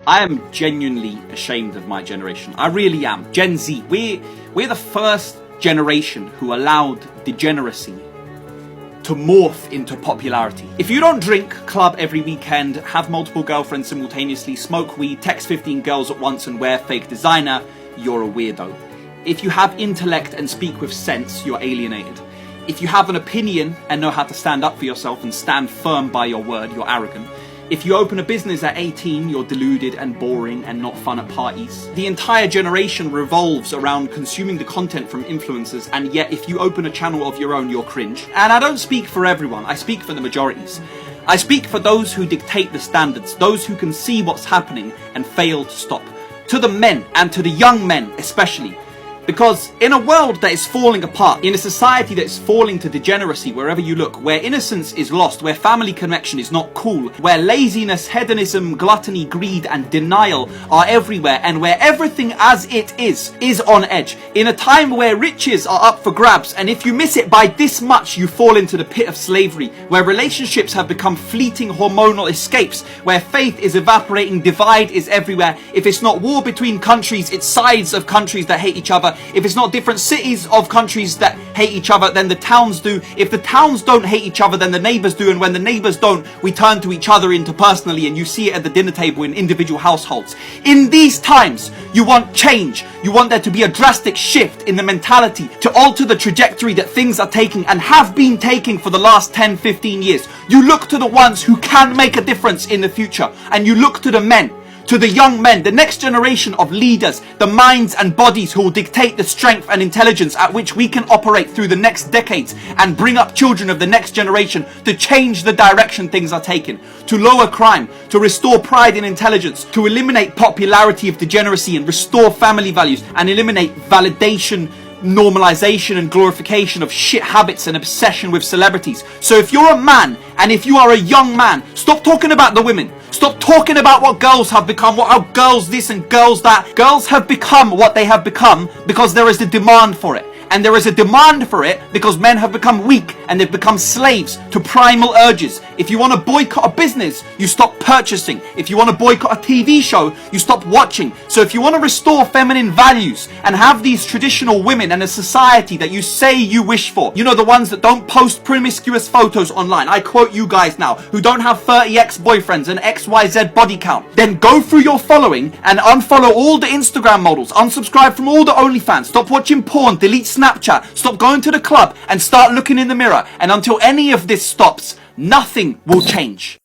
I am genuinely ashamed of my generation. I really am. Gen Z, we're the first generation who allowed degeneracy to morph into popularity. If you don't drink, club every weekend, have multiple girlfriends simultaneously, smoke weed, text 15 girls at once and wear fake designer, you're a weirdo. If you have intellect and speak with sense, you're alienated. If you have an opinion and know how to stand up for yourself and stand firm by your word, you're arrogant. If you open a business at 18, you're deluded and boring and not fun at parties. The entire generation revolves around consuming the content from influencers, and yet if you open a channel of your own, you're cringe. And I don't speak for everyone, I speak for the majorities. I speak for those who dictate the standards, those who can see what's happening and fail to stop. To the men, and to the young men especially. Because in a world that is falling apart, in a society that is falling to degeneracy wherever you look, where innocence is lost, where family connection is not cool, where laziness, hedonism, gluttony, greed and denial are everywhere, and where everything as it is on edge, in a time where riches are up for grabs, and if you miss it by this much you fall into the pit of slavery, where relationships have become fleeting hormonal escapes, where faith is evaporating, divide is everywhere. If it's not war between countries, it's sides of countries that hate each other. If it's not different cities of countries that hate each other, then the towns do. If the towns don't hate each other, then the neighbours do. And when the neighbours don't, we turn to each other interpersonally, and you see it at the dinner table in individual households. In these times, you want change. You want there to be a drastic shift in the mentality to alter the trajectory that things are taking and have been taking for the last 10, 15 years. You look to the ones who can make a difference in the future, and you look to the men, to the young men, the next generation of leaders, the minds and bodies who will dictate the strength and intelligence at which we can operate through the next decades and bring up children of the next generation to change the direction things are taking, to lower crime, to restore pride in intelligence, to eliminate popularity of degeneracy and restore family values, and eliminate validation, normalization and glorification of shit habits and obsession with celebrities. So if you're a man and if you are a young man, stop talking about the women. Stop talking about what girls have become, what girls this and girls that. Girls have become what they have become because there is a demand for it. And there is a demand for it because men have become weak and they've become slaves to primal urges. If you want to boycott a business, you stop purchasing. If you want to boycott a TV show, you stop watching. So if you want to restore feminine values and have these traditional women and a society that you say you wish for, you know, the ones that don't post promiscuous photos online, I quote you guys now, who don't have 30 ex-boyfriends and XYZ body count, then go through your following and unfollow all the Instagram models, unsubscribe from all the OnlyFans, stop watching porn, delete Snapchat, stop going to the club and start looking in the mirror. And until any of this stops, nothing will change.